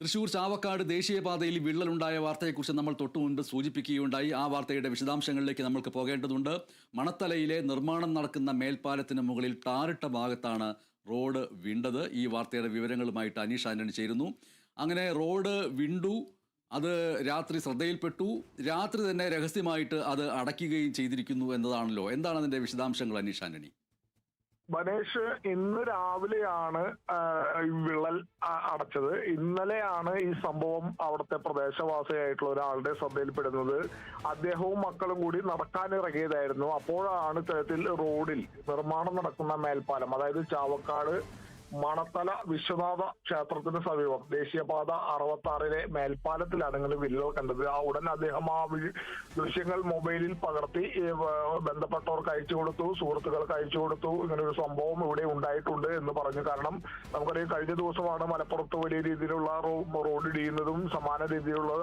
തൃശൂർ ചാവക്കാട് ദേശീയപാതയിൽ വിള്ളലുണ്ടായ വാർത്തയെക്കുറിച്ച് നമ്മൾ തൊട്ടുമുൻപ് സൂചിപ്പിക്കുകയുണ്ടായി. ആ വാർത്തയുടെ വിശദാംശങ്ങളിലേക്ക് നമ്മൾക്ക് പോകേണ്ടതുണ്ട്. മണത്തലയിലെ നിർമ്മാണം നടക്കുന്ന മേൽപ്പാലത്തിന് മുകളിൽ ടാറിട്ട ഭാഗത്താണ് റോഡ് വിണ്ടത്. ഈ വാർത്തയുടെ വിവരങ്ങളുമായിട്ട് അനീഷ് ആന്റണി ചേരുന്നു. അങ്ങനെ റോഡ് വിണ്ടു, അത് രാത്രി ശ്രദ്ധയിൽപ്പെട്ടു. രാത്രി തന്നെ രഹസ്യമായിട്ട് അത് അടയ്ക്കുകയും ചെയ്തിരിക്കുന്നു എന്നതാണല്ലോ. എന്താണ് അതിന്റെ വിശദാംശങ്ങൾ അനീഷ് ആന്റണി? ബനേഷ്, ഇന്ന് രാവിലെയാണ് വിള്ളൽ അടച്ചത്. ഇന്നലെയാണ് ഈ സംഭവം അവിടുത്തെ പ്രദേശവാസിയായിട്ടുള്ള ഒരാളുടെ ശ്രദ്ധയിൽപ്പെടുന്നത്. അദ്ദേഹവും മക്കളും കൂടി നടക്കാനിറങ്ങിയതായിരുന്നു. അപ്പോഴാണ് ഇത്തരത്തിൽ റോഡിൽ നിർമ്മാണം നടക്കുന്ന മേൽപ്പാലം, അതായത് ചാവക്കാട് മണത്തല വിശ്വനാഥ ക്ഷേത്രത്തിന് സമീപം ദേശീയപാത 66 മേൽപ്പാലത്തിലാണ് ഇങ്ങനെ വിള്ളൽ കണ്ടത്. ആ ഉടൻ അദ്ദേഹം ആ ദൃശ്യങ്ങൾ മൊബൈലിൽ പകർത്തി ബന്ധപ്പെട്ടവർക്ക് അയച്ചു കൊടുത്തു, സുഹൃത്തുക്കൾക്ക് അയച്ചു കൊടുത്തു. ഇങ്ങനെ ഒരു സംഭവം ഇവിടെ ഉണ്ടായിട്ടുണ്ട് എന്ന് പറഞ്ഞു. കാരണം നമുക്കറിയാം, കഴിഞ്ഞ ദിവസമാണ് മലപ്പുറത്ത് വലിയ രീതിയിലുള്ള റോഡ് ഇടിയുന്നതും സമാന രീതിയിലുള്ള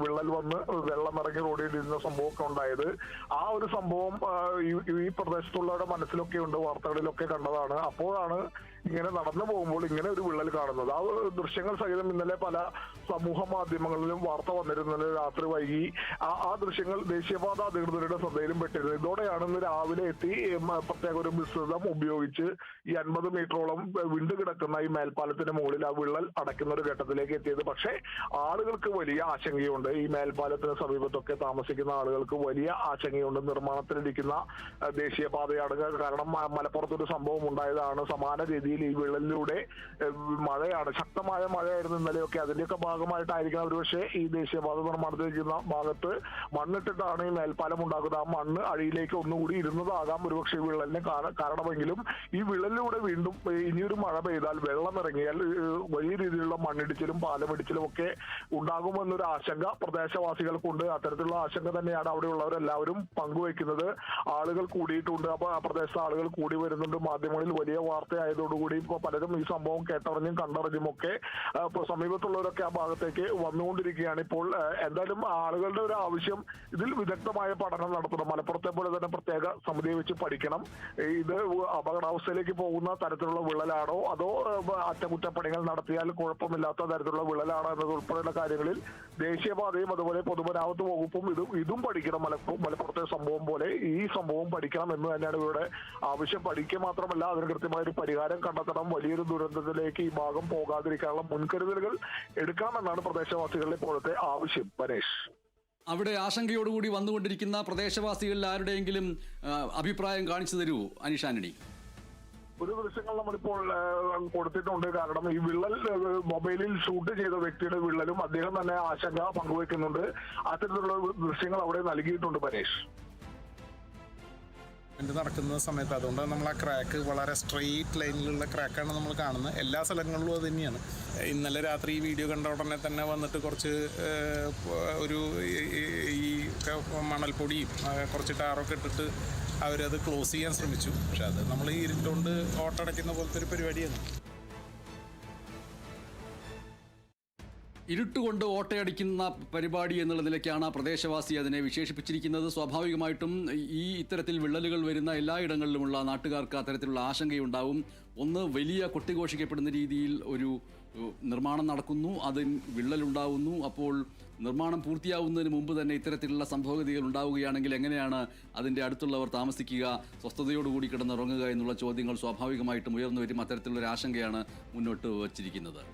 വിള്ളൽ വന്ന് വെള്ളമിറങ്ങി റോഡ് ഇടിയുന്ന സംഭവമൊക്കെ ഉണ്ടായത്. ആ ഒരു സംഭവം ഈ പ്രദേശത്തുള്ളവരുടെ മനസ്സിലൊക്കെ ഉണ്ട്, വാർത്തകളിലൊക്കെ കണ്ടതാണ്. അപ്പോഴാണ് ഇങ്ങനെ നടന്നു പോകുമ്പോൾ ഇങ്ങനെ ഒരു വിള്ളൽ കാണുന്നത്. ആ ദൃശ്യങ്ങൾ സഹിതം ഇന്നലെ പല സമൂഹ മാധ്യമങ്ങളിലും വാർത്ത വന്നിരുന്നത്. രാത്രി വൈകി ആ ദൃശ്യങ്ങൾ ദേശീയപാത അധികൃതരുടെ ശ്രദ്ധയിലും പെട്ടിരുന്നത്. ഇതോടെയാണ് ഇന്ന് രാവിലെ എത്തി പ്രത്യേക ഒരു മിശ്രിതം ഉപയോഗിച്ച് ഈ 50 മീറ്ററോളം വിണ്ടു കിടക്കുന്ന ഈ മേൽപ്പാലത്തിന് മുകളിൽ ആ വിള്ളൽ അടയ്ക്കുന്ന ഒരു ഘട്ടത്തിലേക്ക് എത്തിയത്. പക്ഷേ ആളുകൾക്ക് വലിയ ആശങ്കയുണ്ട്. ഈ മേൽപ്പാലത്തിന് സമീപത്തൊക്കെ താമസിക്കുന്ന ആളുകൾക്ക് വലിയ ആശങ്കയുണ്ട്. നിർമ്മാണത്തിലിരിക്കുന്ന ദേശീയപാതയാണ്. കാരണം മലപ്പുറത്തൊരു സംഭവം ഉണ്ടായതാണ്. സമാന രീതിയിൽ ഈ വിള്ളലിലൂടെ മഴയാണ്, ശക്തമായ മഴയായിരുന്നു ഇന്നലെയൊക്കെ. അതിന്റെയൊക്കെ ഭാഗമായിട്ടായിരിക്കണം ഒരുപക്ഷെ ഈ ദേശീയപാത നിർമ്മാണത്തിലിരിക്കുന്ന ഭാഗത്ത് മണ്ണിട്ടിട്ടാണ് ഈ മേൽപ്പാലം ഉണ്ടാക്കുന്നത്. ആ മണ്ണ് അടിയിലേക്ക് ഒന്നുകൂടി ഇരുന്നതാകാം ഒരുപക്ഷെ വിള്ളലിന് കാരണമെങ്കിലും ഈ വിള്ളലിലൂടെ വീണ്ടും ഇനിയൊരു മഴ പെയ്താൽ, വെള്ളം ഇറങ്ങിയാൽ വലിയ രീതിയിലുള്ള മണ്ണിടിച്ചിലും പാലമിടിച്ചിലും ഒക്കെ ഉണ്ടാകുമെന്നൊരു ആശങ്ക പ്രദേശവാസികൾക്കുണ്ട്. അത്തരത്തിലുള്ള ആശങ്ക തന്നെയാണ് അവിടെയുള്ളവരെല്ലാവരും പങ്കുവയ്ക്കുന്നത്. ആളുകൾ കൂടിയിട്ടുണ്ട്. അപ്പൊ ആ പ്രദേശത്തെ ആളുകൾ കൂടി വരുന്നുണ്ട്. മാധ്യമങ്ങളിൽ വലിയ വാർത്തയായതോടുകൂടി ഇപ്പോൾ പലരും ഈ സംഭവം കേട്ടറിഞ്ഞും കണ്ടറിഞ്ഞും ഒക്കെ സമീപത്തുള്ളവരൊക്കെ ആ ഭാഗത്തേക്ക് വന്നുകൊണ്ടിരിക്കുകയാണ്. ഇപ്പോൾ എന്തായാലും ആളുകളുടെ ഒരു ആവശ്യം, ഇതിൽ വിദഗ്ധമായ പഠനം നടത്തണം. മലപ്പുറത്തെ പോലെ തന്നെ പ്രത്യേക സമിതിയെ വെച്ച് പഠിക്കണം. ഇത് അപകടാവസ്ഥയിലേക്ക് പോകുന്ന തരത്തിലുള്ള വിള്ളലാണോ, അതോ അറ്റകുറ്റപ്പണികൾ നടത്തിയാൽ കുഴപ്പമില്ലാത്ത തരത്തിലുള്ള വിള്ളലാണോ എന്നതുൾപ്പെടെയുള്ള കാര്യങ്ങളിൽ ദേശീയപാതയും അതുപോലെ പൊതുമരാമത്ത് വകുപ്പും ഇതും പഠിക്കണം. മലപ്പുറത്തെ സംഭവം പോലെ ഈ സംഭവം പഠിക്കണം എന്ന് തന്നെയാണ് ഇവരുടെ ആവശ്യം. പഠിക്കുക മാത്രമല്ല, അതിന് കൃത്യമായ ഒരു പരിഹാരം കണ്ടെത്തണം. വലിയൊരു ദുരന്തത്തിലേക്ക് ഈ ഭാഗം പോകാതിരിക്കാനുള്ള മുൻകരുതലുകൾ എടുക്കണമെന്നാണ് പ്രദേശവാസികളുടെ ഇപ്പോഴത്തെ ആവശ്യം. ബനേഷ്, അവിടെ ആശങ്കയോടുകൂടി വന്നുകൊണ്ടിരിക്കുന്ന പ്രദേശവാസികളിൽ ആരുടെയെങ്കിലും അഭിപ്രായം കാണിച്ചു തരൂ അനീഷ് ആന്റണി? ഒരു ദൃശ്യങ്ങൾ നമ്മളിപ്പോൾ കൊടുത്തിട്ടുണ്ട്. കാരണം ഈ വിള്ളൽ മൊബൈലിൽ ഷൂട്ട് ചെയ്ത വ്യക്തിയുടെ വിള്ളലും അദ്ദേഹം തന്നെ ആശങ്ക പങ്കുവെക്കുന്നുണ്ട്. അത്തരത്തിലുള്ള ദൃശ്യങ്ങൾ അവിടെ നൽകിയിട്ടുണ്ട്. ബനേഷ്, നടക്കുന്ന സമയത്ത് അതുകൊണ്ട് നമ്മൾ ആ ക്രാക്ക് വളരെ സ്ട്രെയിറ്റ് ലൈനിലുള്ള ക്രാക്കാണ് നമ്മൾ കാണുന്നത്. എല്ലാ സ്ഥലങ്ങളിലും അത് തന്നെയാണ്. ഇന്നലെ രാത്രി ഈ വീഡിയോ കണ്ട ഉടനെ തന്നെ വന്നിട്ട് കുറച്ച് ഒരു ഈ മണൽപ്പൊടിയും കുറച്ച് ടാറൊക്കെ ഇട്ടിട്ട് അവരത് ക്ലോസ് ചെയ്യാൻ ശ്രമിച്ചു. പക്ഷെ അത് നമ്മൾ ഈ ഇരുട്ടുകൊണ്ട് ഓട്ടടയ്ക്കുന്ന പോലത്തെ ഒരു പരിപാടിയാണ്. ഇരുട്ടുകൊണ്ട് ഓട്ടയടിക്കുന്ന പരിപാടി എന്നുള്ള നിലയ്ക്കാണ് പ്രദേശവാസി അതിനെ വിശേഷിപ്പിച്ചിരിക്കുന്നത്. സ്വാഭാവികമായിട്ടും ഇത്തരത്തിൽ വിള്ളലുകൾ വരുന്ന എല്ലായിടങ്ങളിലുമുള്ള നാട്ടുകാർക്ക് അത്തരത്തിലുള്ള ആശങ്കയുണ്ടാവും. ഒന്ന്, വലിയ കൊട്ടിഘോഷിക്കപ്പെടുന്ന രീതിയിൽ ഒരു നിർമ്മാണം നടക്കുന്നു, അതിന് വിള്ളലുണ്ടാവുന്നു. അപ്പോൾ നിർമ്മാണം പൂർത്തിയാവുന്നതിന് മുമ്പ് തന്നെ ഇത്തരത്തിലുള്ള സംഭവഗതികൾ ഉണ്ടാവുകയാണെങ്കിൽ എങ്ങനെയാണ് അതിൻ്റെ അടുത്തുള്ളവർ താമസിക്കുക, സ്വസ്ഥതയോടുകൂടി കിടന്നുറങ്ങുക എന്നുള്ള ചോദ്യങ്ങൾ സ്വാഭാവികമായിട്ടും ഉയർന്നു വരും. അത്തരത്തിലുള്ള ഒരു ആശങ്കയാണ് മുന്നോട്ട് വച്ചിരിക്കുന്നത്.